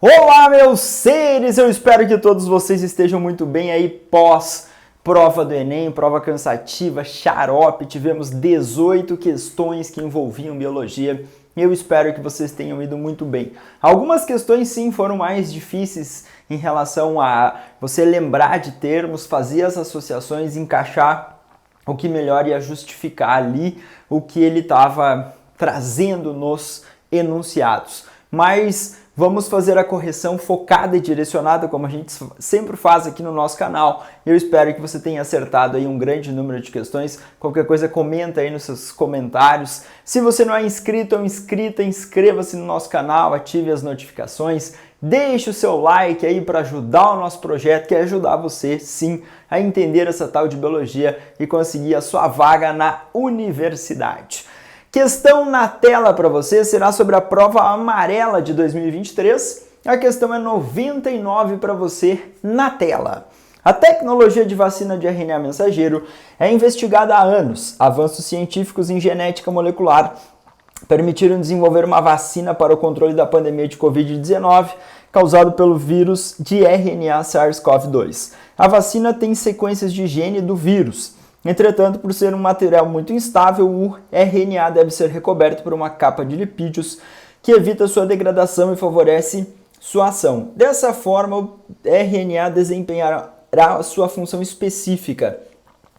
Olá, meus seres! Eu espero que todos vocês estejam muito bem aí pós prova do Enem, prova cansativa, xarope. Tivemos 18 questões que envolviam biologia e eu espero que vocês tenham ido muito bem. Algumas questões sim foram mais difíceis em relação a você lembrar de termos, fazer as associações, encaixar o que melhor ia justificar ali o que ele estava trazendo nos enunciados. Mas vamos fazer a correção focada e direcionada, como a gente sempre faz aqui no nosso canal. Eu espero que você tenha acertado aí um grande número de questões. Qualquer coisa, comenta aí nos seus comentários. Se você não é inscrito ou inscrita, inscreva-se no nosso canal, ative as notificações, deixe o seu like aí para ajudar o nosso projeto, que é ajudar você, sim, a entender essa tal de biologia e conseguir a sua vaga na universidade. Questão na tela para você será sobre a prova amarela de 2023. A questão é 99 para você na tela. A tecnologia de vacina de RNA mensageiro é investigada há anos. Avanços científicos em genética molecular permitiram desenvolver uma vacina para o controle da pandemia de Covid-19 causado pelo vírus de RNA SARS-CoV-2. A vacina tem sequências de gene do vírus. Entretanto, por ser um material muito instável, o RNA deve ser recoberto por uma capa de lipídios que evita sua degradação e favorece sua ação. Dessa forma, o RNA desempenhará a sua função específica,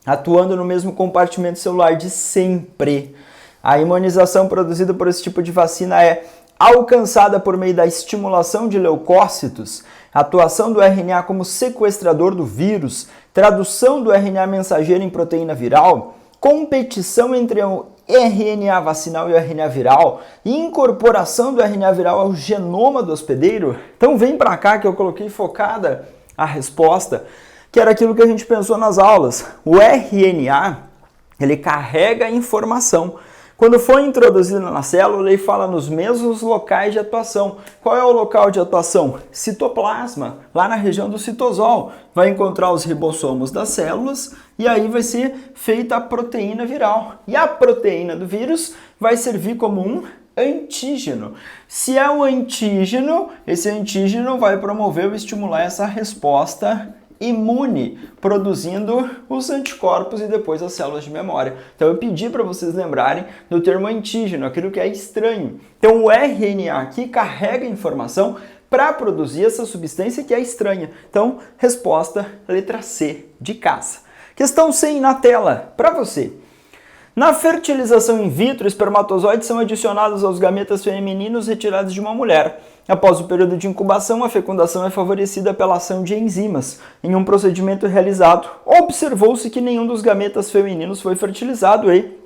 atuando no mesmo compartimento celular de sempre. A imunização produzida por esse tipo de vacina é alcançada por meio da estimulação de leucócitos, atuação do RNA como sequestrador do vírus, tradução do RNA mensageiro em proteína viral, competição entre o RNA vacinal e o RNA viral e incorporação do RNA viral ao genoma do hospedeiro. Então vem para cá que eu coloquei focada a resposta, que era aquilo que a gente pensou nas aulas. O RNA, ele carrega informação. Quando foi introduzido na célula, ele fala nos mesmos locais de atuação. Qual é o local de atuação? Citoplasma, lá na região do citosol. Vai encontrar os ribossomos das células e aí vai ser feita a proteína viral. E a proteína do vírus vai servir como um antígeno. Se é um antígeno, esse antígeno vai promover ou estimular essa resposta imune, produzindo os anticorpos e depois as células de memória. Então eu pedi para vocês lembrarem do termo antígeno, aquilo que é estranho. Então o RNA aqui carrega informação para produzir essa substância que é estranha. Então, resposta letra C, de caça. Questão 100 na tela, para você. Na fertilização in vitro, espermatozoides são adicionados aos gametas femininos retirados de uma mulher. Após o período de incubação, a fecundação é favorecida pela ação de enzimas. Em um procedimento realizado, observou-se que nenhum dos gametas femininos foi fertilizado e,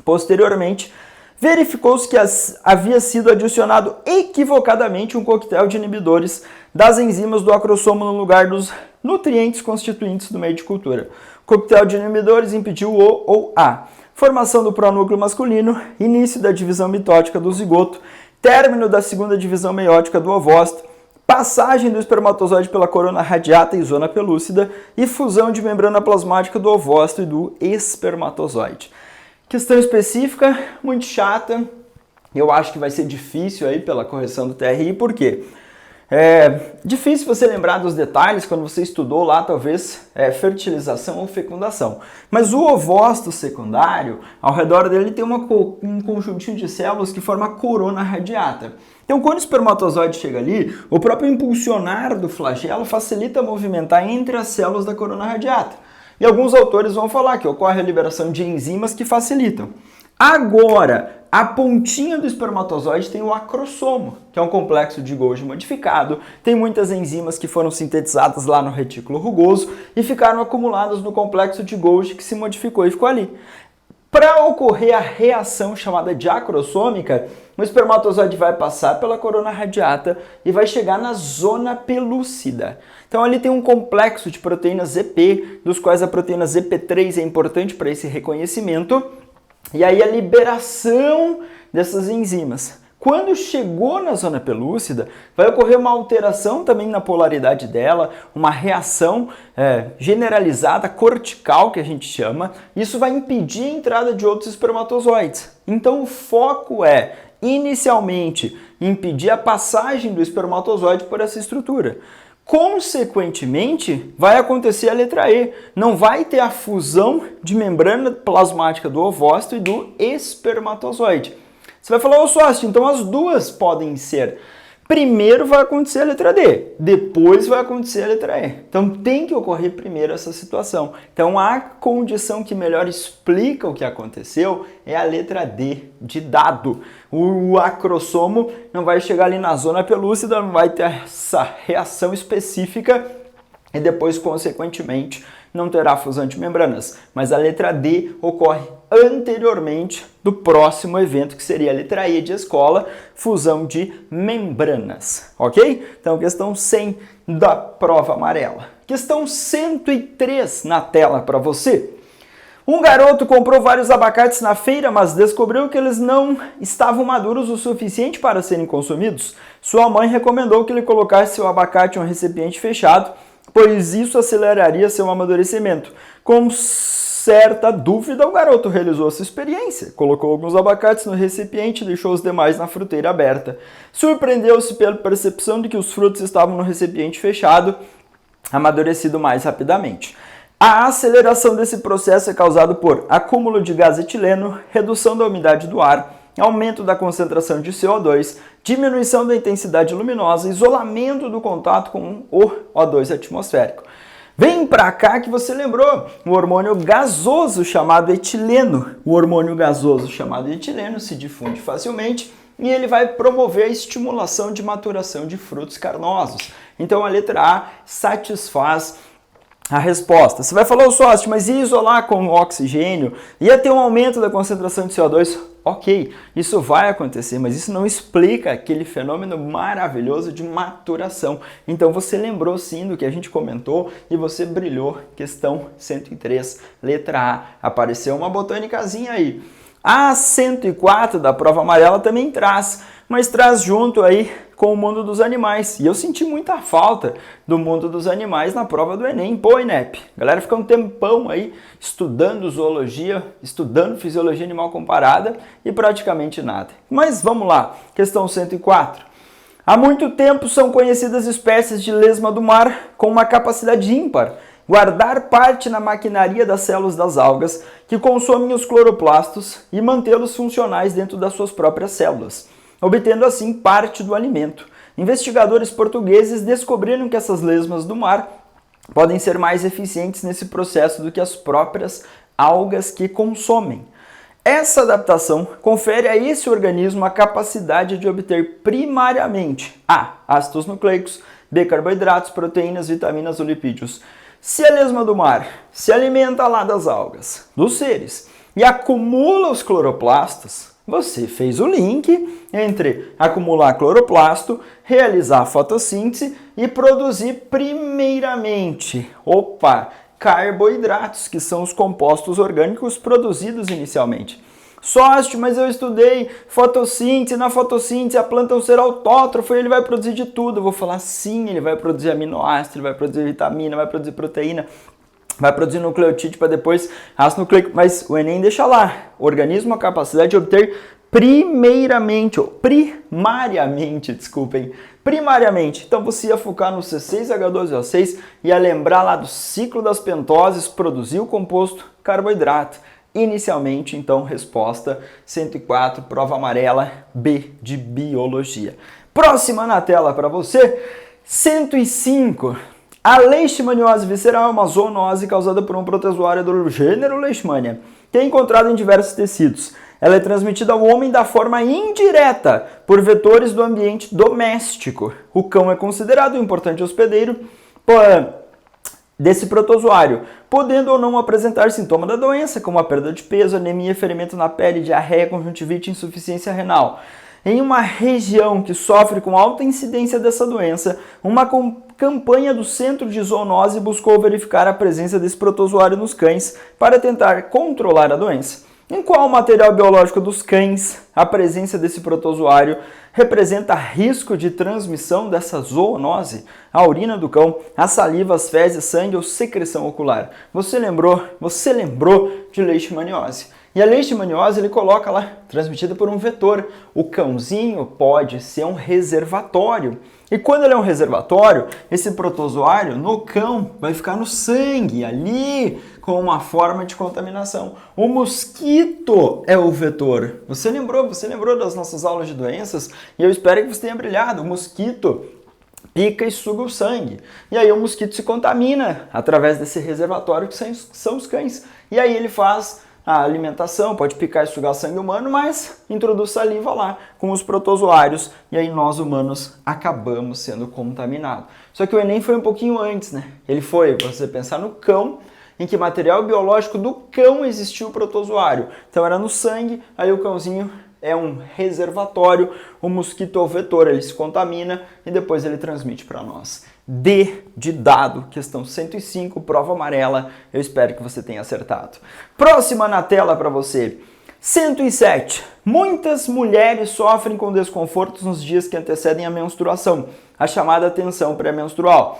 posteriormente, verificou-se que havia sido adicionado equivocadamente um coquetel de inibidores das enzimas do acrossomo no lugar dos nutrientes constituintes do meio de cultura. O coquetel de inibidores impediu o ou a formação do pronúcleo masculino, início da divisão mitótica do zigoto, término da segunda divisão meiótica do ovócito, passagem do espermatozoide pela corona radiata e zona pelúcida e fusão de membrana plasmática do ovócito e do espermatozoide. Questão específica, muito chata, eu acho que vai ser difícil aí pela correção do TRI, por quê? É difícil você lembrar dos detalhes quando você estudou lá, talvez, fertilização ou fecundação. Mas o ovócito secundário, ao redor dele tem um conjuntinho de células que forma a corona radiata. Então, quando o espermatozoide chega ali, o próprio impulsionar do flagelo facilita movimentar entre as células da corona radiata. E alguns autores vão falar que ocorre a liberação de enzimas que facilitam. Agora, a pontinha do espermatozoide tem o acrossomo, que é um complexo de Golgi modificado, tem muitas enzimas que foram sintetizadas lá no retículo rugoso e ficaram acumuladas no complexo de Golgi que se modificou e ficou ali. Para ocorrer a reação chamada de acrossômica, o espermatozoide vai passar pela corona radiata e vai chegar na zona pelúcida. Então ali tem um complexo de proteínas ZP, dos quais a proteína ZP3 é importante para esse reconhecimento, e aí a liberação dessas enzimas. Quando chegou na zona pelúcida, vai ocorrer uma alteração também na polaridade dela, uma reação generalizada, cortical, que a gente chama. Isso vai impedir a entrada de outros espermatozoides. Então o foco é inicialmente impedir a passagem do espermatozoide por essa estrutura. Consequentemente, vai acontecer a letra E. Não vai ter a fusão de membrana plasmática do ovócito e do espermatozoide. Você vai falar, ô sócio, então as duas podem ser. Primeiro vai acontecer a letra D, depois vai acontecer a letra E. Então tem que ocorrer primeiro essa situação. Então a condição que melhor explica o que aconteceu é a letra D de dado. O acrossomo não vai chegar ali na zona pelúcida, não vai ter essa reação específica e depois, consequentemente, não terá fusão de membranas. Mas a letra D ocorre anteriormente do próximo evento, que seria a letra E de escola, fusão de membranas, ok? Então, questão 100 da prova amarela. Questão 103 na tela para você. Um garoto comprou vários abacates na feira, mas descobriu que eles não estavam maduros o suficiente para serem consumidos. Sua mãe recomendou que ele colocasse o abacate em um recipiente fechado, pois isso aceleraria seu amadurecimento. Com certa dúvida, o garoto realizou essa experiência. Colocou alguns abacates no recipiente e deixou os demais na fruteira aberta. Surpreendeu-se pela percepção de que os frutos estavam no recipiente fechado, amadurecido mais rapidamente. A aceleração desse processo é causada por acúmulo de gás etileno, redução da umidade do ar, aumento da concentração de CO2, diminuição da intensidade luminosa, isolamento do contato com o O2 atmosférico. Vem pra cá que você lembrou, o hormônio gasoso chamado etileno. O hormônio gasoso chamado etileno se difunde facilmente e ele vai promover a estimulação de maturação de frutos carnosos. Então a letra A satisfaz a resposta. Você vai falar, ô sócio, mas ia isolar com oxigênio? Ia ter um aumento da concentração de CO2? Ok, isso vai acontecer, mas isso não explica aquele fenômeno maravilhoso de maturação. Então você lembrou sim do que a gente comentou e você brilhou. Questão 103, letra A. Apareceu uma botânicazinha aí. A 104 da prova amarela também traz, mas traz junto aí com o mundo dos animais. E eu senti muita falta do mundo dos animais na prova do Enem. Pô, INEP, a galera fica um tempão aí estudando zoologia, estudando fisiologia animal comparada e praticamente nada. Mas vamos lá, questão 104. Há muito tempo são conhecidas espécies de lesma do mar com uma capacidade ímpar, guardar parte na maquinaria das células das algas que consomem os cloroplastos e mantê-los funcionais dentro das suas próprias células, obtendo assim parte do alimento. Investigadores portugueses descobriram que essas lesmas do mar podem ser mais eficientes nesse processo do que as próprias algas que consomem. Essa adaptação confere a esse organismo a capacidade de obter primariamente A. ácidos nucleicos, B. carboidratos, proteínas, vitaminas ou lipídios. Se a lesma do mar se alimenta lá das algas, dos seres, e acumula os cloroplastos, você fez o link entre acumular cloroplasto, realizar a fotossíntese e produzir primeiramente, carboidratos, que são os compostos orgânicos produzidos inicialmente. Sócio, mas eu estudei fotossíntese, na fotossíntese a planta é um ser autótrofo e ele vai produzir de tudo. Eu vou falar sim, ele vai produzir aminoácido, ele vai produzir vitamina, vai produzir proteína, vai produzir nucleotídeo para depois ácido nucleico, mas o Enem deixa lá, o organismo a capacidade de obter primariamente. Então você ia focar no C6H12O6, ia lembrar lá do ciclo das pentoses, produzir o composto carboidrato. Inicialmente, então, resposta 104, prova amarela, B de biologia. Próxima na tela para você, 105. A leishmaniose visceral é uma zoonose causada por um protozoário do gênero Leishmania, que é encontrado em diversos tecidos. Ela é transmitida ao homem da forma indireta, por vetores do ambiente doméstico. O cão é considerado um importante hospedeiro desse protozoário, podendo ou não apresentar sintoma da doença, como a perda de peso, anemia, ferimento na pele, diarreia, conjuntivite e insuficiência renal. Em uma região que sofre com alta incidência dessa doença, uma campanha do Centro de Zoonose buscou verificar a presença desse protozoário nos cães para tentar controlar a doença. Em qual material biológico dos cães a presença desse protozoário representa risco de transmissão dessa zoonose? A urina do cão, a saliva, as fezes, sangue ou secreção ocular? Você lembrou de leishmaniose. E a leishmaniose ele coloca lá, transmitida por um vetor. O cãozinho pode ser um reservatório. E quando ele é um reservatório, esse protozoário no cão vai ficar no sangue, ali, com uma forma de contaminação. O mosquito é o vetor. Você lembrou das nossas aulas de doenças? E eu espero que você tenha brilhado. O mosquito pica e suga o sangue. E aí o mosquito se contamina através desse reservatório que são os cães. E aí ele faz a alimentação, pode picar e sugar sangue humano, mas introduz saliva lá com os protozoários e aí nós humanos acabamos sendo contaminados. Só que o Enem foi um pouquinho antes, né? Ele foi, você pensar no cão, em que material biológico do cão existiu o protozoário. Então era no sangue, aí o cãozinho é um reservatório, o mosquito é o vetor, ele se contamina e depois ele transmite para nós. D de dado, questão 105, prova amarela, eu espero que você tenha acertado. Próxima na tela para você. 107. Muitas mulheres sofrem com desconfortos nos dias que antecedem a menstruação, a chamada tensão pré-menstrual.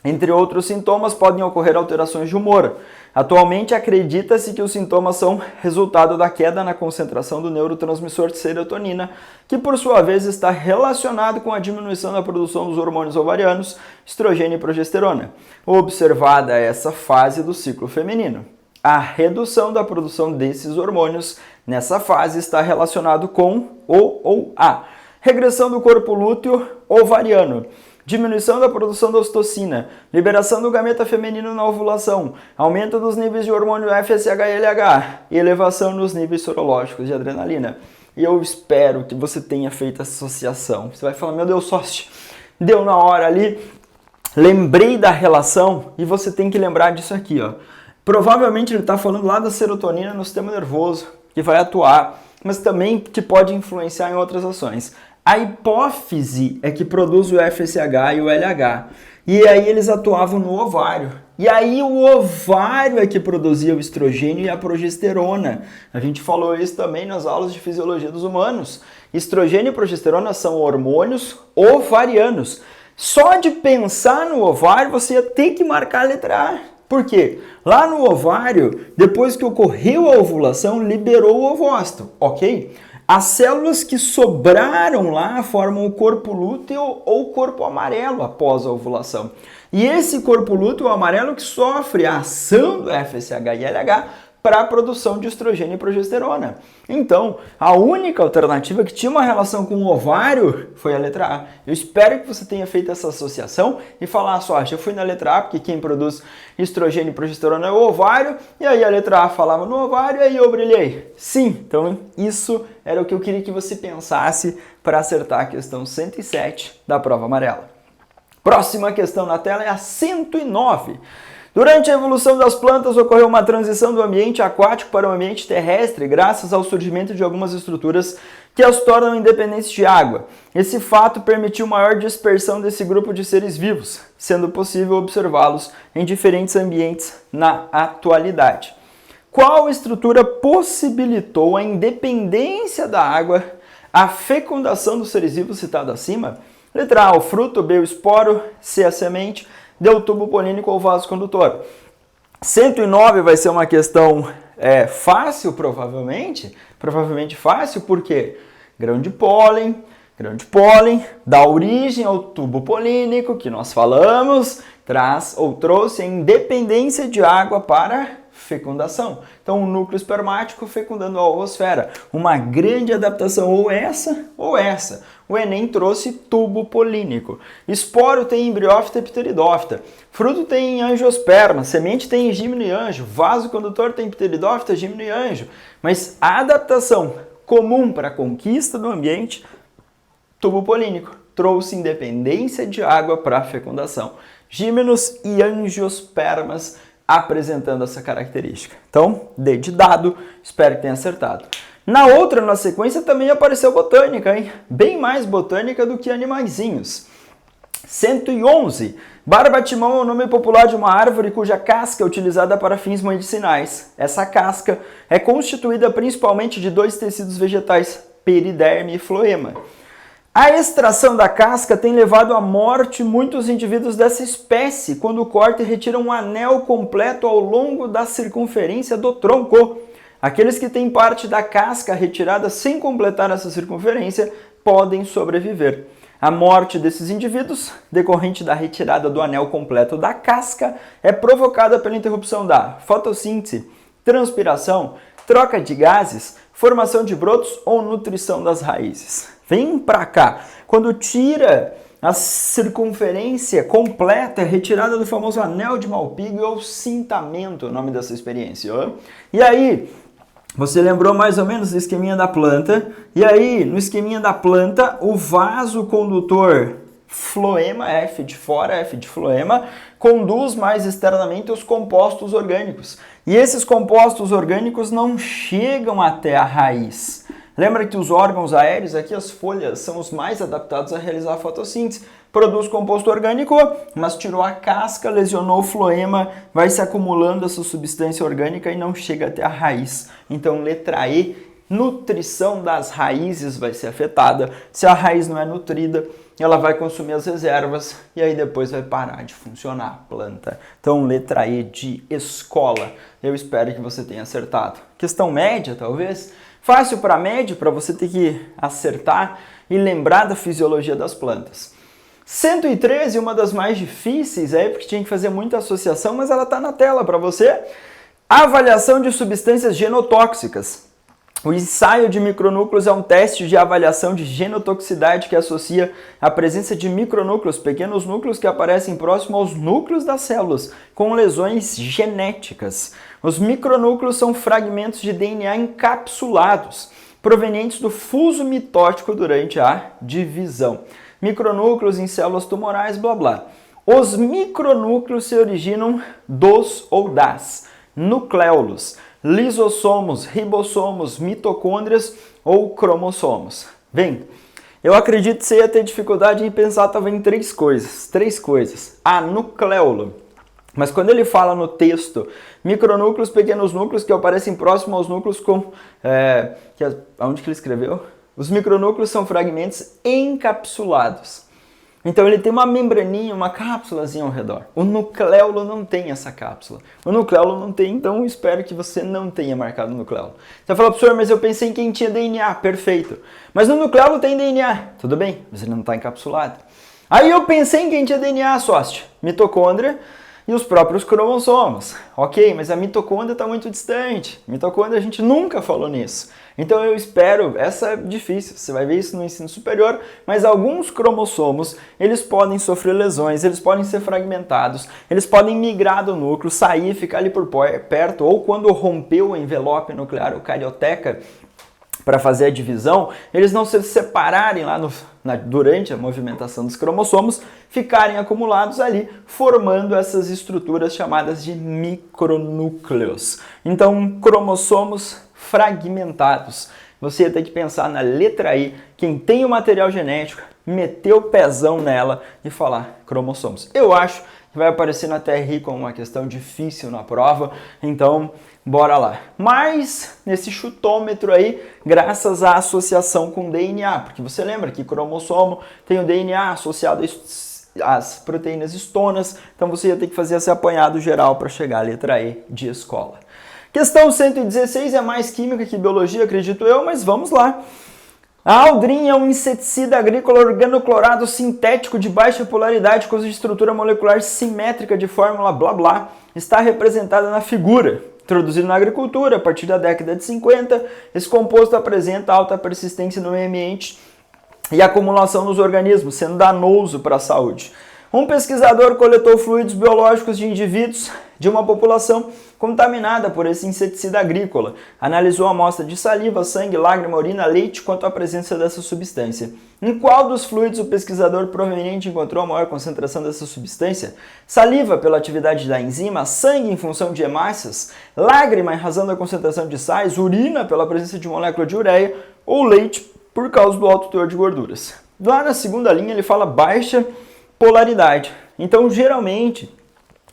Entre outros sintomas, podem ocorrer alterações de humor. Atualmente, acredita-se que os sintomas são resultado da queda na concentração do neurotransmissor de serotonina, que por sua vez está relacionado com a diminuição da produção dos hormônios ovarianos, estrogênio e progesterona, observada essa fase do ciclo feminino. A redução da produção desses hormônios nessa fase está relacionado com a regressão do corpo lúteo ovariano, diminuição da produção da ocitocina, liberação do gameta feminino na ovulação, aumento dos níveis de hormônio FSH e LH, e elevação nos níveis sorológicos de adrenalina. E eu espero que você tenha feito essa associação. Você vai falar, meu Deus, sócio, deu na hora ali, lembrei da relação, e você tem que lembrar disso aqui, ó. Provavelmente ele está falando lá da serotonina no sistema nervoso, que vai atuar, mas também que pode influenciar em outras ações. A hipófise é que produz o FSH e o LH. E aí eles atuavam no ovário. E aí o ovário é que produzia o estrogênio e a progesterona. A gente falou isso também nas aulas de fisiologia dos humanos. Estrogênio e progesterona são hormônios ovarianos. Só de pensar no ovário você ia ter que marcar a letra A. Por quê? Lá no ovário, depois que ocorreu a ovulação, liberou o ovócito, ok? As células que sobraram lá formam o corpo lúteo ou corpo amarelo após a ovulação. E esse corpo lúteo amarelo que sofre a ação do FSH e LH para a produção de estrogênio e progesterona. Então, a única alternativa que tinha uma relação com o ovário foi a letra A. Eu espero que você tenha feito essa associação e falar, só, eu fui na letra A, porque quem produz estrogênio e progesterona é o ovário, e aí a letra A falava no ovário, e aí eu brilhei. Sim, então isso era o que eu queria que você pensasse para acertar a questão 107 da prova amarela. Próxima questão na tela é a 109. Durante a evolução das plantas, ocorreu uma transição do ambiente aquático para o ambiente terrestre, graças ao surgimento de algumas estruturas que as tornam independentes de água. Esse fato permitiu maior dispersão desse grupo de seres vivos, sendo possível observá-los em diferentes ambientes na atualidade. Qual estrutura possibilitou a independência da água, a fecundação dos seres vivos citado acima? Letra A, o fruto, B, o esporo, C, a semente, D, o tubo polínico ou vaso condutor. 109 vai ser uma questão fácil, provavelmente fácil, porque grão de pólen dá origem ao tubo polínico, que nós falamos, trouxe a independência de água para fecundação. Então, o núcleo espermático fecundando a ovosfera. Uma grande adaptação, ou essa ou essa. O Enem trouxe tubo polínico. Esporo tem embriófita e pteridófita. Fruto tem angiosperma. Semente tem gímeno e anjo. Vaso condutor tem pteridófita, gímeno e anjo. Mas a adaptação comum para a conquista do ambiente, tubo polínico, trouxe independência de água para a fecundação. Gímenos e angiospermas apresentando essa característica. Então, D de dado, espero que tenha acertado. Na sequência, também apareceu botânica, hein? Bem mais botânica do que animaizinhos. 111. Barbatimão é o nome popular de uma árvore cuja casca é utilizada para fins medicinais. Essa casca é constituída principalmente de dois tecidos vegetais, periderme e floema. A extração da casca tem levado à morte muitos indivíduos dessa espécie, quando corta e retira um anel completo ao longo da circunferência do tronco. Aqueles que têm parte da casca retirada sem completar essa circunferência podem sobreviver. A morte desses indivíduos, decorrente da retirada do anel completo da casca, é provocada pela interrupção da fotossíntese, transpiração, troca de gases, formação de brotos ou nutrição das raízes. Vem pra cá. Quando tira a circunferência completa, é retirada do famoso anel de Malpighi ou cintamento, o nome dessa experiência. Ó. E aí, você lembrou mais ou menos do esqueminha da planta? E aí, no esqueminha da planta, o vaso condutor floema, F de fora, F de floema, conduz mais externamente os compostos orgânicos. E esses compostos orgânicos não chegam até a raiz. Lembra que os órgãos aéreos, aqui as folhas, são os mais adaptados a realizar a fotossíntese. Produz composto orgânico, mas tirou a casca, lesionou o floema, vai se acumulando essa substância orgânica e não chega até a raiz. Então, letra E, nutrição das raízes vai ser afetada. Se a raiz não é nutrida, ela vai consumir as reservas e aí depois vai parar de funcionar a planta. Então, letra E de escola. Eu espero que você tenha acertado. Questão média, talvez? Fácil para médio, para você ter que acertar e lembrar da fisiologia das plantas. 113, uma das mais difíceis, porque tinha que fazer muita associação, mas ela está na tela para você. Avaliação de substâncias genotóxicas. O ensaio de micronúcleos é um teste de avaliação de genotoxicidade que associa a presença de micronúcleos, pequenos núcleos que aparecem próximo aos núcleos das células, com lesões genéticas. Os micronúcleos são fragmentos de DNA encapsulados, provenientes do fuso mitótico durante a divisão. Micronúcleos em células tumorais, blá blá. Os micronúcleos se originam dos ou das nucléolos, lisossomos, ribossomos, mitocôndrias ou cromossomos. Bem, eu acredito que você ia ter dificuldade em pensar talvez em três coisas. A, nucleolo. Mas quando ele fala no texto, micronúcleos, pequenos núcleos que aparecem próximo aos núcleos com... Onde que ele escreveu? Os micronúcleos são fragmentos encapsulados. Então ele tem uma membraninha, uma cápsulazinha ao redor. O nucleolo não tem essa cápsula. O nucleolo não tem, então espero que você não tenha marcado o nucleolo. Você vai falar, professor, mas eu pensei em quem tinha DNA. Perfeito. Mas no nucleolo tem DNA. Tudo bem, mas ele não está encapsulado. Aí eu pensei em quem tinha DNA, sócio. Mitocôndria e os próprios cromossomos. Ok, mas a mitocôndria está muito distante. Mitocôndria a gente nunca falou nisso. Então eu espero, essa é difícil, você vai ver isso no ensino superior, mas alguns cromossomos, eles podem sofrer lesões, eles podem ser fragmentados, eles podem migrar do núcleo, sair, ficar ali por perto, ou quando rompeu o envelope nuclear, o carioteca, para fazer a divisão, eles não se separarem lá durante a movimentação dos cromossomos, ficarem acumulados ali, formando essas estruturas chamadas de micronúcleos. Então, cromossomos fragmentados. Você ia ter que pensar na letra I, quem tem o material genético, meter o pezão nela e falar cromossomos. Eu acho que vai aparecer na TRI como uma questão difícil na prova, então bora lá. Mas nesse chutômetro aí, graças à associação com DNA, porque você lembra que cromossomo tem o DNA associado às proteínas histonas, então você ia ter que fazer esse apanhado geral para chegar à letra E de escola. Questão 116 é mais química que biologia, acredito eu, mas vamos lá. A aldrin é um inseticida agrícola organoclorado sintético de baixa polaridade, cuja estrutura molecular simétrica de fórmula blá blá está representada na figura. Introduzido na agricultura a partir da década de 50, esse composto apresenta alta persistência no meio ambiente e acumulação nos organismos, sendo danoso para a saúde. Um pesquisador coletou fluidos biológicos de indivíduos de uma população contaminada por esse inseticida agrícola. Analisou a amostra de saliva, sangue, lágrima, urina, leite quanto à presença dessa substância. Em qual dos fluidos o pesquisador provavelmente encontrou a maior concentração dessa substância? Saliva pela atividade da enzima, sangue em função de hemácias, lágrima em razão da concentração de sais, urina pela presença de molécula de ureia ou leite por causa do alto teor de gorduras. Lá na segunda linha ele fala baixa polaridade. Então, geralmente,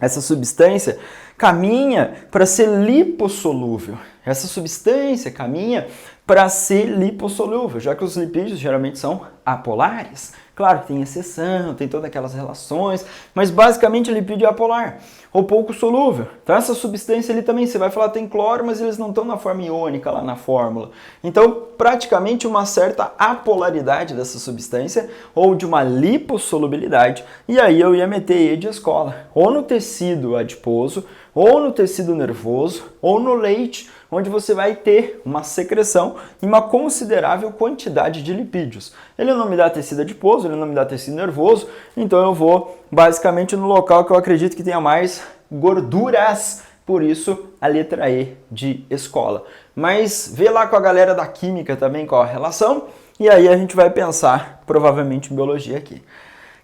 essa substância caminha para ser lipossolúvel. Essa substância caminha para ser lipossolúvel, já que os lipídios geralmente são apolares. Claro que tem exceção, tem todas aquelas relações, mas basicamente lipídio é apolar, ou pouco solúvel. Então essa substância ali também, você vai falar tem cloro, mas eles não estão na forma iônica lá na fórmula. Então praticamente uma certa apolaridade dessa substância, ou de uma lipossolubilidade, e aí eu ia meter E de escola, ou no tecido adiposo, ou no tecido nervoso, ou no leite, onde você vai ter uma secreção e uma considerável quantidade de lipídios. Ele não me dá tecido adiposo, ele não me dá tecido nervoso, então eu vou basicamente no local que eu acredito que tenha mais gorduras, por isso a letra E de escola. Mas vê lá com a galera da química também qual a relação, e aí a gente vai pensar provavelmente em biologia aqui.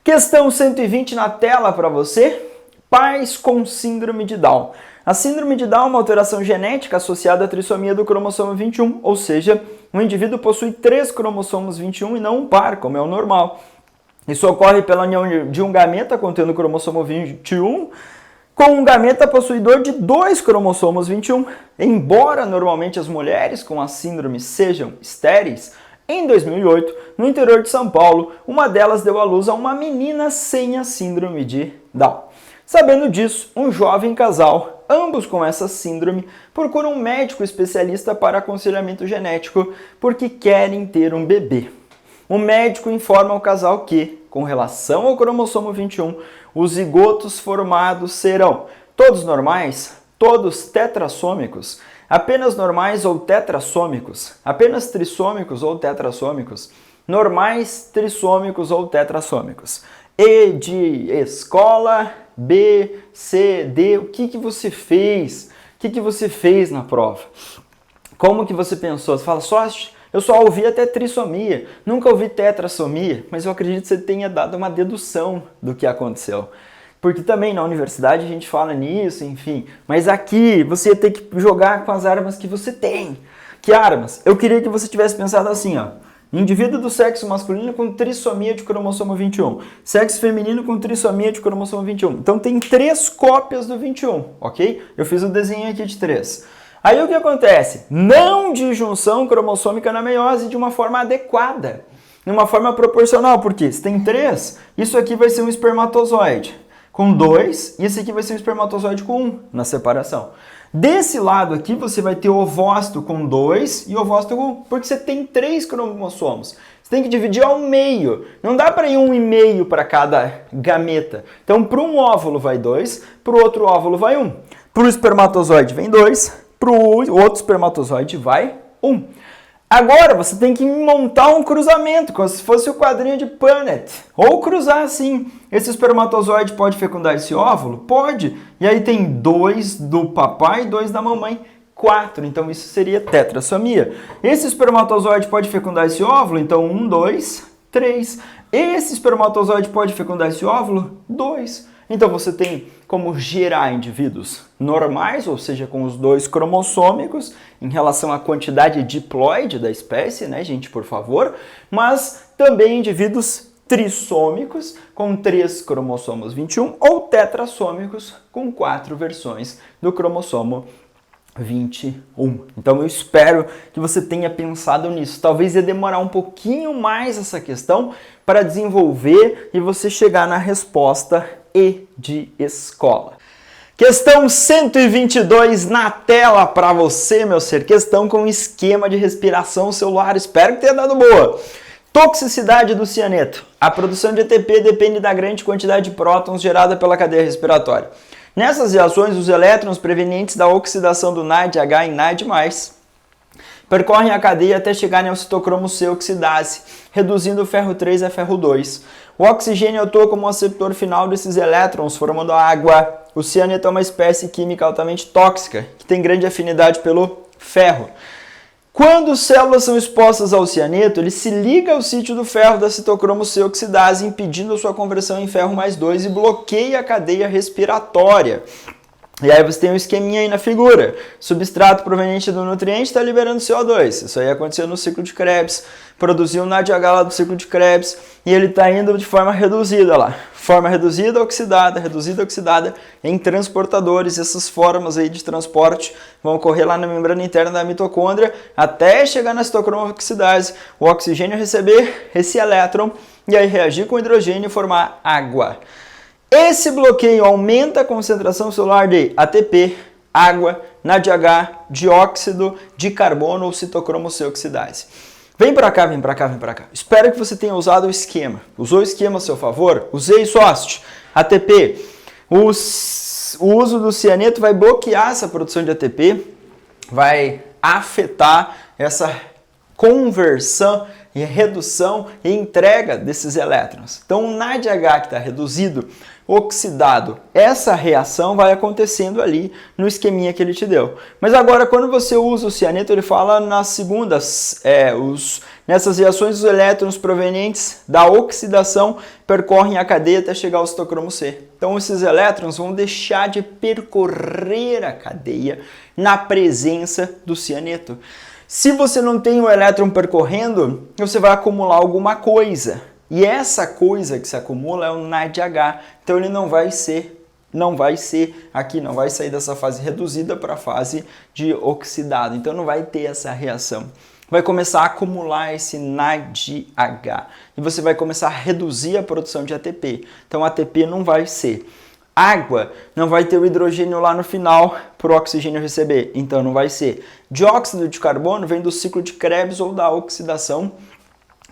Questão 120 na tela para você. Pais com síndrome de Down. A síndrome de Down é uma alteração genética associada à trissomia do cromossomo 21, ou seja, o indivíduo possui 3 cromossomos 21 e não um par, como é o normal. Isso ocorre pela união de um gameta contendo o cromossomo 21 com um gameta possuidor de 2 cromossomos 21. Embora normalmente as mulheres com a síndrome sejam estéreis, em 2008, no interior de São Paulo, uma delas deu à luz a uma menina sem a síndrome de Down. Sabendo disso, um jovem casal, ambos com essa síndrome, procuram um médico especialista para aconselhamento genético porque querem ter um bebê. O médico informa ao casal que, com relação ao cromossomo 21, os zigotos formados serão todos normais, todos tetrassômicos, apenas normais ou tetrassômicos, apenas trissômicos ou tetrassômicos, normais, trissômicos ou tetrassômicos. E de escola, B, C, D, o que você fez? O que você fez na prova? Como que você pensou? Você fala, eu só ouvi até trissomia, nunca ouvi tetrassomia, mas eu acredito que você tenha dado uma dedução do que aconteceu. Porque também na universidade a gente fala nisso, enfim, mas aqui você ia ter que jogar com as armas que você tem. Que armas? Eu queria que você tivesse pensado assim, ó. Indivíduo do sexo masculino com trissomia de cromossomo 21. Sexo feminino com trissomia de cromossomo 21. Então tem 3 cópias do 21, ok? Eu fiz um desenho aqui de 3. Aí o que acontece? Não disjunção cromossômica na meiose de uma forma adequada. De uma forma proporcional, porque se tem 3, isso aqui vai ser um espermatozoide com 2 e esse aqui vai ser um espermatozoide com 1 na separação. Desse lado aqui você vai ter ovócito com 2 e ovócito com 1, porque você tem 3 cromossomos. Você tem que dividir ao meio. Não dá para ir 1,5 para cada gameta. Então, para um óvulo vai 2, para o outro óvulo vai 1. Para o espermatozoide vem 2, para o outro espermatozoide vai 1. Agora você tem que montar um cruzamento, como se fosse o quadrinho de Punnett. Ou cruzar assim. Esse espermatozoide pode fecundar esse óvulo? Pode. E aí tem 2 do papai e 2 da mamãe. 4. Então isso seria tetrassomia. Esse espermatozoide pode fecundar esse óvulo? Então 1, 2, 3. Esse espermatozoide pode fecundar esse óvulo? 2. Então você tem como gerar indivíduos normais, ou seja, com os 2 cromossômicos, em relação à quantidade diploide da espécie, né, gente, por favor, mas também indivíduos trissômicos, com 3 cromossomos 21, ou tetrassômicos, com 4 versões do cromossomo 21. Então eu espero que você tenha pensado nisso. Talvez ia demorar um pouquinho mais essa questão para desenvolver e você chegar na resposta E de escola. Questão 122 na tela para você, meu ser. Questão com esquema de respiração celular. Espero que tenha dado boa. Toxicidade do cianeto. A produção de ATP depende da grande quantidade de prótons gerada pela cadeia respiratória. Nessas reações, os elétrons provenientes da oxidação do NADH em NAD+, percorrem a cadeia até chegarem ao citocromo C oxidase, reduzindo o ferro 3 a ferro 2. O oxigênio atua como aceptor final desses elétrons, formando a água. O cianeto é uma espécie química altamente tóxica, que tem grande afinidade pelo ferro. Quando células são expostas ao cianeto, ele se liga ao sítio do ferro da citocromo C oxidase, impedindo a sua conversão em ferro mais 2 e bloqueia a cadeia respiratória. E aí você tem um esqueminha aí na figura. Substrato proveniente do nutriente está liberando CO2. Isso aí aconteceu no ciclo de Krebs. Produziu um NADH lá do ciclo de Krebs e ele está indo de forma reduzida lá. Forma reduzida, oxidada em transportadores. Essas formas aí de transporte vão ocorrer lá na membrana interna da mitocôndria até chegar na citocromo oxidase. O oxigênio receber esse elétron e aí reagir com hidrogênio e formar água. Esse bloqueio aumenta a concentração celular de ATP, água, NADH, dióxido de carbono ou citocromo C oxidase. Vem pra cá, vem pra cá, vem pra cá. Espero que você tenha usado o esquema. Usou o esquema a seu favor? Usei SOST, ATP. O uso do cianeto vai bloquear essa produção de ATP, vai afetar essa conversão e redução e entrega desses elétrons. Então, o NADH que está reduzido, oxidado, essa reação vai acontecendo ali no esqueminha que ele te deu. Mas agora, quando você usa o cianeto, ele fala nas segundas, nessas reações, os elétrons provenientes da oxidação percorrem a cadeia até chegar ao citocromo C. Então, esses elétrons vão deixar de percorrer a cadeia na presença do cianeto. Se você não tem o elétron percorrendo, você vai acumular alguma coisa. E essa coisa que se acumula é o NADH. Então ele não vai sair dessa fase reduzida para a fase de oxidado. Então não vai ter essa reação. Vai começar a acumular esse NADH. E você vai começar a reduzir a produção de ATP. Então ATP não vai ser. Água não vai ter o hidrogênio lá no final para o oxigênio receber, então não vai ser. Dióxido de carbono vem do ciclo de Krebs ou da oxidação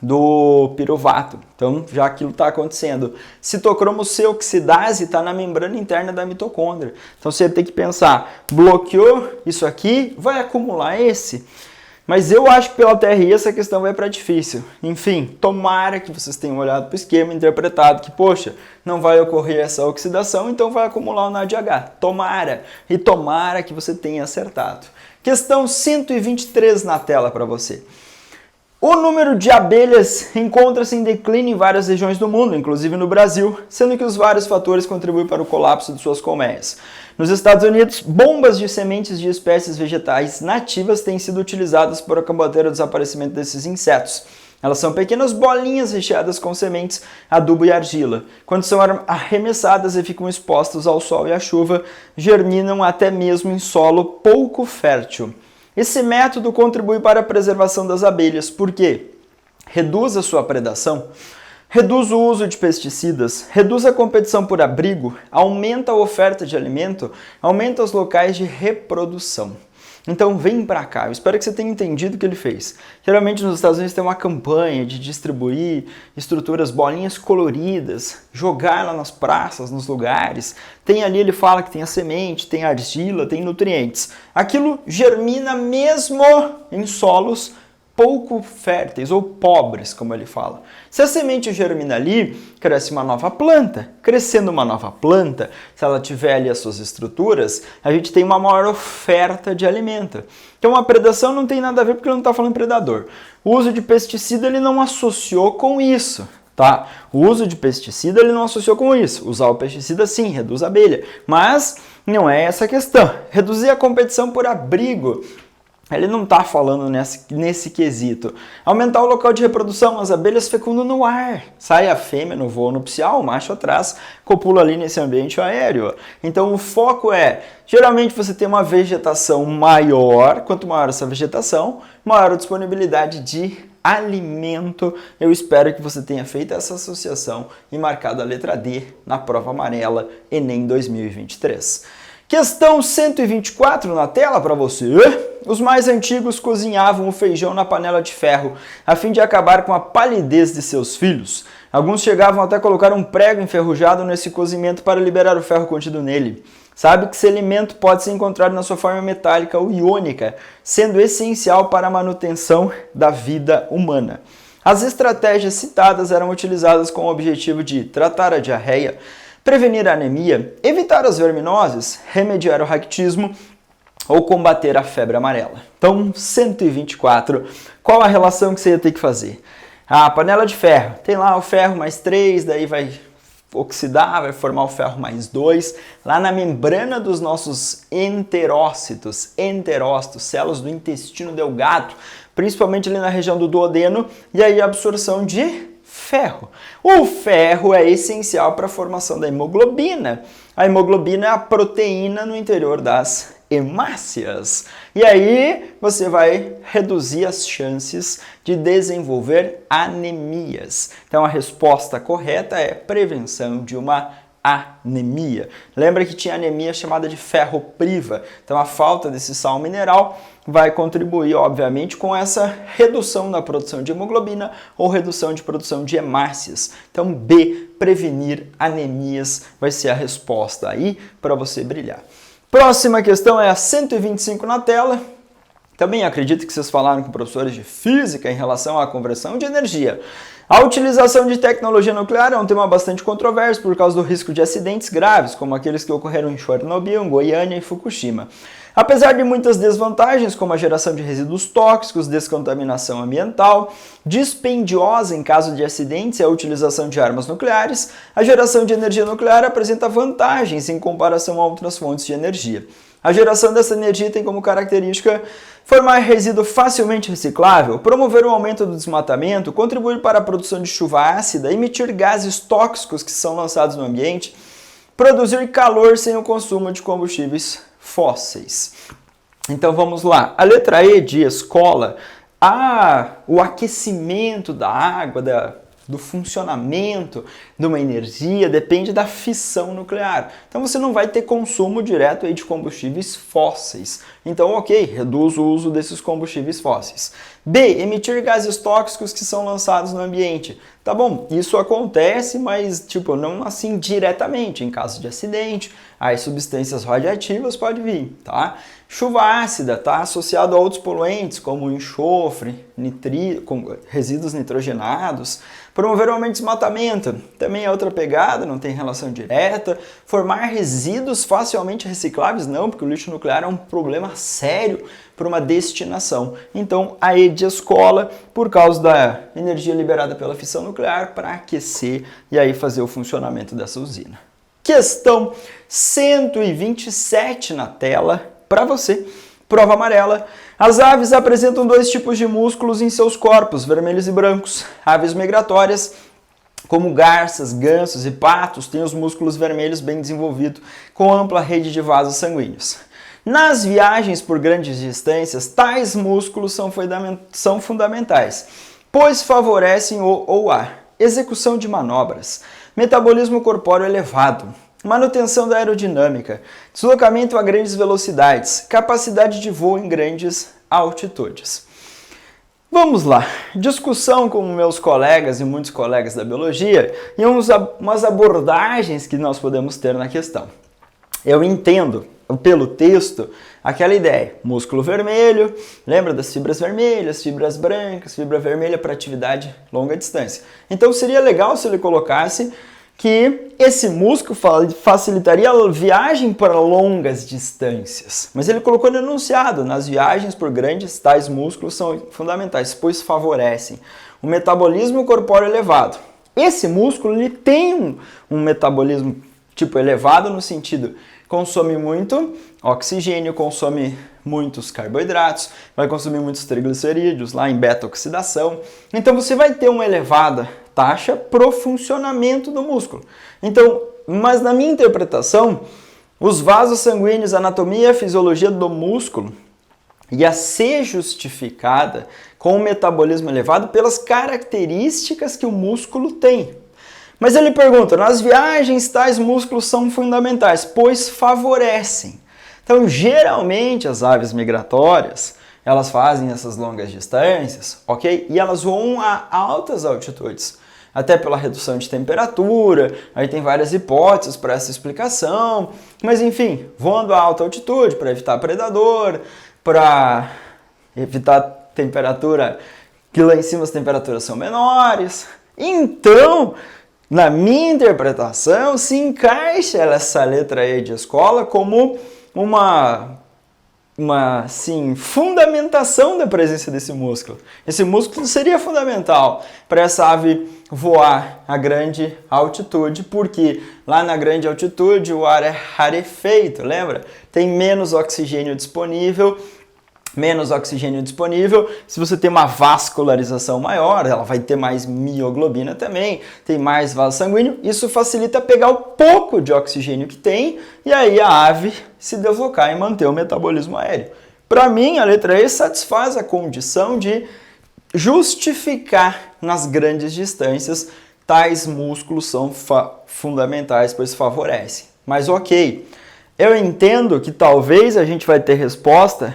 do piruvato, então já aquilo está acontecendo. Citocromo C oxidase está na membrana interna da mitocôndria, então você tem que pensar, bloqueou isso aqui, vai acumular esse? Mas eu acho que pela TRI essa questão vai para difícil. Enfim, tomara que vocês tenham olhado para o esquema e interpretado que, poxa, não vai ocorrer essa oxidação, então vai acumular o NADH. Tomara! E tomara que você tenha acertado. Questão 123 na tela para você. O número de abelhas encontra-se em declínio em várias regiões do mundo, inclusive no Brasil, sendo que os vários fatores contribuem para o colapso de suas colmeias. Nos Estados Unidos, bombas de sementes de espécies vegetais nativas têm sido utilizadas para combater o desaparecimento desses insetos. Elas são pequenas bolinhas recheadas com sementes, adubo e argila. Quando são arremessadas e ficam expostas ao sol e à chuva, germinam até mesmo em solo pouco fértil. Esse método contribui para a preservação das abelhas, porque reduz a sua predação, reduz o uso de pesticidas, reduz a competição por abrigo, aumenta a oferta de alimento, aumenta os locais de reprodução. Então vem pra cá, eu espero que você tenha entendido o que ele fez. Geralmente nos Estados Unidos tem uma campanha de distribuir estruturas, bolinhas coloridas, jogar lá nas praças, nos lugares. Tem ali, ele fala que tem a semente, tem a argila, tem nutrientes. Aquilo germina mesmo em solos pouco férteis ou pobres, como ele fala. Se a semente germina ali, cresce uma nova planta. Crescendo uma nova planta, se ela tiver ali as suas estruturas, a gente tem uma maior oferta de alimento. Então a predação não tem nada a ver porque ele não está falando predador. O uso de pesticida ele não associou com isso. Tá? O uso de pesticida ele não associou com isso. Usar o pesticida sim, reduz a abelha. Mas não é essa a questão. Reduzir a competição por abrigo. Ele não está falando nesse quesito. Aumentar o local de reprodução, as abelhas fecundam no ar. Sai a fêmea no voo nupcial, o macho atrás, copula ali nesse ambiente aéreo. Então o foco é, geralmente você tem uma vegetação maior, quanto maior essa vegetação, maior a disponibilidade de alimento. Eu espero que você tenha feito essa associação e marcado a letra D na prova amarela Enem 2023. Questão 124 na tela para você. Os mais antigos cozinhavam o feijão na panela de ferro, a fim de acabar com a palidez de seus filhos. Alguns chegavam até a colocar um prego enferrujado nesse cozimento para liberar o ferro contido nele. Sabe que esse alimento pode ser encontrado na sua forma metálica ou iônica, sendo essencial para a manutenção da vida humana. As estratégias citadas eram utilizadas com o objetivo de tratar a diarreia, prevenir a anemia, evitar as verminoses, remediar o raquitismo ou combater a febre amarela. Então, 124, qual a relação que você ia ter que fazer? A panela de ferro, tem lá o ferro mais 3, daí vai oxidar, vai formar o ferro mais 2, lá na membrana dos nossos enterócitos, células do intestino delgado, principalmente ali na região do duodeno, e aí a absorção de Ferro. O ferro é essencial para a formação da hemoglobina. A hemoglobina é a proteína no interior das hemácias. E aí você vai reduzir as chances de desenvolver anemias. Então a resposta correta é prevenção de uma anemia. Lembra que tinha anemia chamada de ferropriva. Então a falta desse sal mineral vai contribuir, obviamente, com essa redução na produção de hemoglobina ou redução de produção de hemácias. Então B, prevenir anemias, vai ser a resposta aí para você brilhar. Próxima questão é a 125 na tela. Também acredito que vocês falaram com professores de física em relação à conversão de energia. A utilização de tecnologia nuclear é um tema bastante controverso por causa do risco de acidentes graves, como aqueles que ocorreram em Chernobyl, Goiânia e Fukushima. Apesar de muitas desvantagens, como a geração de resíduos tóxicos, descontaminação ambiental, dispendiosa em caso de acidentes e a utilização de armas nucleares, a geração de energia nuclear apresenta vantagens em comparação a outras fontes de energia. A geração dessa energia tem como característica formar resíduo facilmente reciclável, promover o aumento do desmatamento, contribuir para a produção de chuva ácida, emitir gases tóxicos que são lançados no ambiente, produzir calor sem o consumo de combustíveis fósseis. Então vamos lá. A letra E de escola, o aquecimento da água, do funcionamento de uma energia depende da fissão nuclear. Então você não vai ter consumo direto aí de combustíveis fósseis. Então, ok, reduz o uso desses combustíveis fósseis. B, emitir gases tóxicos que são lançados no ambiente. Tá bom, isso acontece, mas não assim diretamente. Em caso de acidente, as substâncias radioativas podem vir, tá? Chuva ácida está associado a outros poluentes, como enxofre, resíduos nitrogenados. Promover o aumento de desmatamento também é outra pegada, não tem relação direta. Formar resíduos facilmente recicláveis, não, porque o lixo nuclear é um problema sério para uma destinação. Então, a E de escola, por causa da energia liberada pela fissão nuclear, para aquecer e aí fazer o funcionamento dessa usina. Questão 127 na tela para você. Prova amarela. As aves apresentam dois tipos de músculos em seus corpos, vermelhos e brancos. Aves migratórias, como garças, gansos e patos, têm os músculos vermelhos bem desenvolvidos, com ampla rede de vasos sanguíneos. Nas viagens por grandes distâncias, tais músculos são fundamentais, pois favorecem a execução de manobras, metabolismo corpóreo elevado, manutenção da aerodinâmica, deslocamento a grandes velocidades, capacidade de voo em grandes altitudes. Vamos lá, discussão com meus colegas e muitos colegas da biologia e umas abordagens que nós podemos ter na questão. Eu entendo pelo texto aquela ideia, músculo vermelho, lembra das fibras vermelhas, fibras brancas, fibra vermelha para atividade longa distância. Então seria legal se ele colocasse que esse músculo facilitaria a viagem para longas distâncias. Mas ele colocou no enunciado, nas viagens por grandes, tais músculos são fundamentais, pois favorecem o metabolismo corpóreo elevado. Esse músculo ele tem um metabolismo elevado no sentido, consome muito oxigênio, consome muitos carboidratos, vai consumir muitos triglicerídeos lá em beta-oxidação. Então você vai ter uma elevada taxa pro funcionamento do músculo. Então, mas na minha interpretação, os vasos sanguíneos, a anatomia e a fisiologia do músculo ia ser justificada com o metabolismo elevado pelas características que o músculo tem. Mas ele pergunta, nas viagens tais músculos são fundamentais, pois favorecem. Então, geralmente as aves migratórias, elas fazem essas longas distâncias, ok? E elas voam a altas altitudes, até pela redução de temperatura, aí tem várias hipóteses para essa explicação, mas enfim, voando a alta altitude para evitar predador, para evitar temperatura, que lá em cima as temperaturas são menores. Então, na minha interpretação, se encaixa essa letra E de escola como uma fundamentação da presença desse músculo. Esse músculo seria fundamental para essa ave voar a grande altitude, porque lá na grande altitude o ar é rarefeito, lembra? Tem menos oxigênio disponível menos oxigênio disponível. Se você tem uma vascularização maior, ela vai ter mais mioglobina também, tem mais vaso sanguíneo. Isso facilita pegar o pouco de oxigênio que tem e aí a ave se deslocar e manter o metabolismo aéreo. Para mim, a letra E satisfaz a condição de justificar nas grandes distâncias. Tais músculos são fundamentais, pois favorecem. Mas ok, eu entendo que talvez a gente vai ter resposta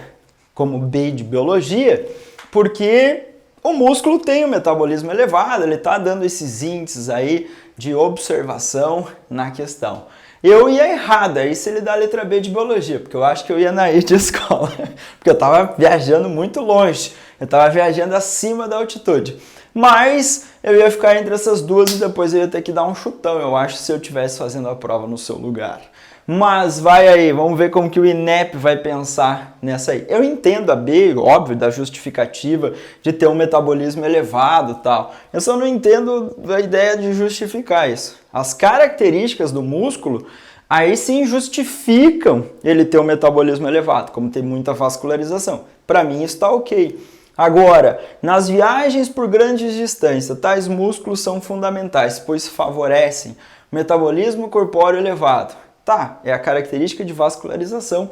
como B de biologia, porque o músculo tem um metabolismo elevado, ele está dando esses índices aí de observação na questão. Eu ia errado, aí se ele dá a letra B de biologia, porque eu acho que eu ia na E de escola, porque eu estava viajando muito longe, eu estava viajando acima da altitude. Mas eu ia ficar entre essas duas e depois eu ia ter que dar um chutão, eu acho, se eu estivesse fazendo a prova no seu lugar. Mas vai aí, vamos ver como que o INEP vai pensar nessa aí. Eu entendo a B, óbvio, da justificativa de ter um metabolismo elevado e tal. Eu só não entendo a ideia de justificar isso. As características do músculo, aí sim justificam ele ter um metabolismo elevado, como tem muita vascularização. Para mim isso está ok. Agora, nas viagens por grandes distâncias, tais músculos são fundamentais, pois favorecem o metabolismo corpóreo elevado. Tá, é a característica de vascularização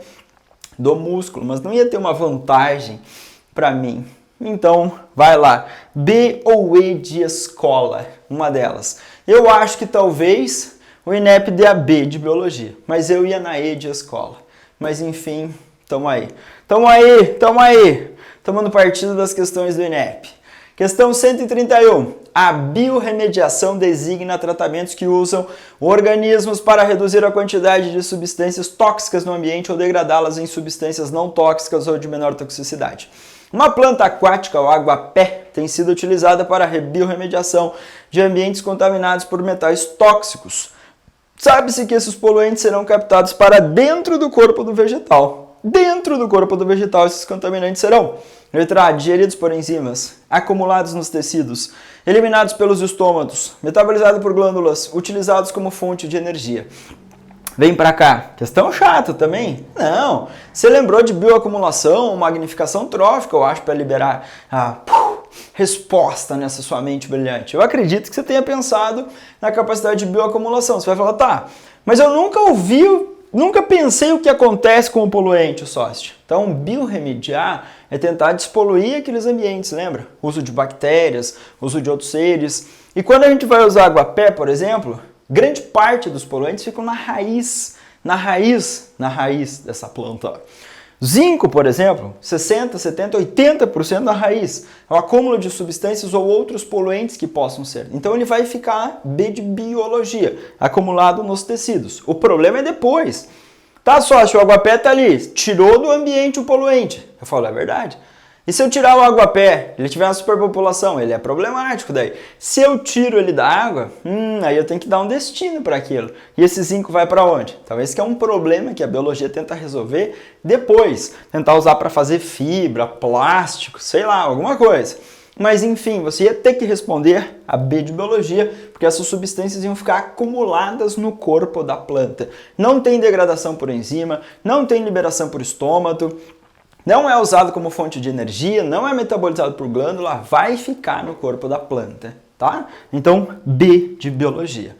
do músculo, mas não ia ter uma vantagem para mim. Então, vai lá, B ou E de escola, uma delas. Eu acho que talvez o INEP dê a B de biologia, mas eu ia na E de escola. Mas enfim, tamo aí. Tamo no partido das questões do INEP. Questão 131. A biorremediação designa tratamentos que usam organismos para reduzir a quantidade de substâncias tóxicas no ambiente ou degradá-las em substâncias não tóxicas ou de menor toxicidade. Uma planta aquática ou água-pé tem sido utilizada para a biorremediação de ambientes contaminados por metais tóxicos. Sabe-se que esses poluentes serão captados para dentro do corpo do vegetal. Dentro do corpo do vegetal, esses contaminantes serão: letra A, digeridos por enzimas, acumulados nos tecidos, eliminados pelos estômatos, metabolizados por glândulas, utilizados como fonte de energia. Vem pra cá. Questão chata também? Não. Você lembrou de bioacumulação, magnificação trófica, eu acho, para liberar a resposta nessa sua mente brilhante. Eu acredito que você tenha pensado na capacidade de bioacumulação. Você vai falar, tá, mas eu nunca pensei o que acontece com o poluente, o sócio. Então, biorremediar é tentar despoluir aqueles ambientes, lembra? Uso de bactérias, uso de outros seres. E quando a gente vai usar água-pé, por exemplo, grande parte dos poluentes ficam na raiz dessa planta. Zinco, por exemplo, 60%, 70%, 80% na raiz. É o acúmulo de substâncias ou outros poluentes que possam ser. Então ele vai ficar B de biologia, acumulado nos tecidos. O problema é depois. Tá, sócio, o água-pé tá ali, tirou do ambiente o poluente. Eu falo, é verdade. E se eu tirar o água-pé, ele tiver uma superpopulação, ele é problemático daí. Se eu tiro ele da água, aí eu tenho que dar um destino para aquilo. E esse zinco vai para onde? Talvez que é um problema que a biologia tenta resolver depois. Tentar usar para fazer fibra, plástico, sei lá, alguma coisa. Mas enfim, você ia ter que responder a B de biologia, porque essas substâncias iam ficar acumuladas no corpo da planta. Não tem degradação por enzima, não tem liberação por estômago, não é usado como fonte de energia, não é metabolizado por glândula, vai ficar no corpo da planta, tá? Então, B de biologia.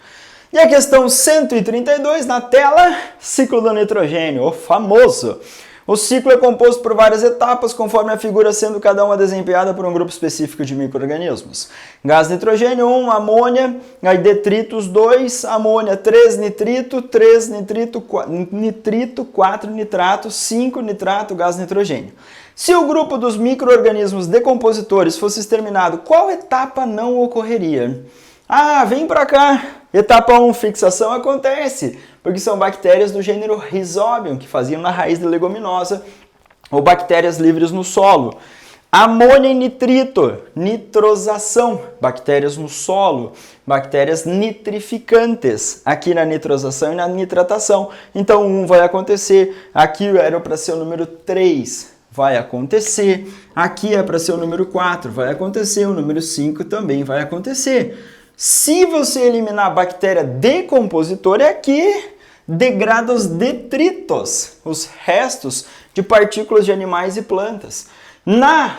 E a questão 132 na tela, ciclo do nitrogênio, o famoso. O ciclo é composto por várias etapas, conforme a figura sendo cada uma desempenhada por um grupo específico de micro-organismos. Gás nitrogênio 1, amônia, aí detritos 2, amônia 3 nitrito, 4 nitrato, 5 nitrato, gás nitrogênio. Se o grupo dos micro-organismos decompositores fosse exterminado, qual etapa não ocorreria? Ah, vem pra cá! Etapa 1, fixação acontece, porque são bactérias do gênero Rhizobium, que faziam na raiz da leguminosa, ou bactérias livres no solo. Amônia e nitrito, nitrosação, bactérias no solo, bactérias nitrificantes, aqui na nitrosação e na nitratação. Então, 1 vai acontecer, aqui era para ser o número 3. Vai acontecer, aqui é para ser o número 4, vai acontecer, o número 5 também vai acontecer. Se você eliminar a bactéria decompositora, é aqui, degrada os detritos, os restos de partículas de animais e plantas. Na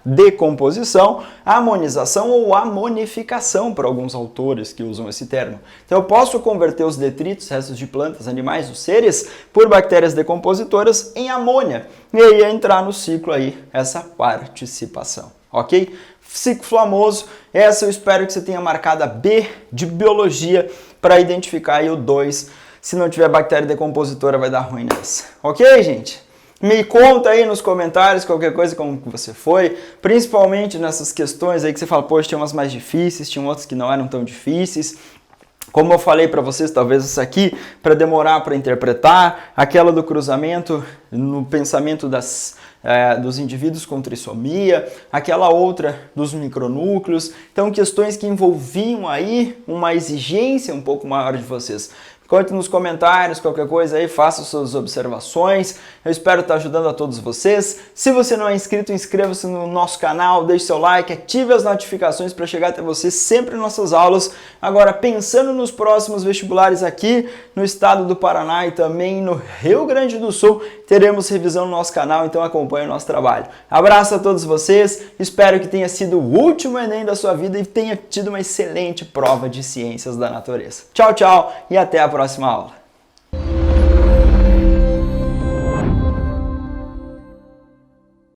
decomposição, amonização ou amonificação, para alguns autores que usam esse termo. Então eu posso converter os detritos, restos de plantas, animais, os seres, por bactérias decompositoras em amônia. E aí ia entrar no ciclo aí essa participação, ok? Ciclo famoso, essa eu espero que você tenha marcado a B de biologia para identificar aí o 2. Se não tiver bactéria decompositora vai dar ruim nessa, ok, gente? Me conta aí nos comentários qualquer coisa como que você foi, principalmente nessas questões aí que você fala, poxa, tinha umas mais difíceis, tinha outras que não eram tão difíceis. Como eu falei para vocês, talvez essa aqui, para demorar para interpretar, aquela do cruzamento no pensamento dos indivíduos com trissomia, aquela outra dos micronúcleos. Então, questões que envolviam aí uma exigência um pouco maior de vocês. Conte nos comentários, qualquer coisa aí, faça suas observações. Eu espero estar ajudando a todos vocês. Se você não é inscrito, inscreva-se no nosso canal, deixe seu like, ative as notificações para chegar até você sempre em nossas aulas. Agora, pensando nos próximos vestibulares aqui no estado do Paraná e também no Rio Grande do Sul, teremos revisão no nosso canal, então acompanhe o nosso trabalho. Abraço a todos vocês, espero que tenha sido o último Enem da sua vida e tenha tido uma excelente prova de ciências da natureza. Tchau, tchau e até a próxima aula.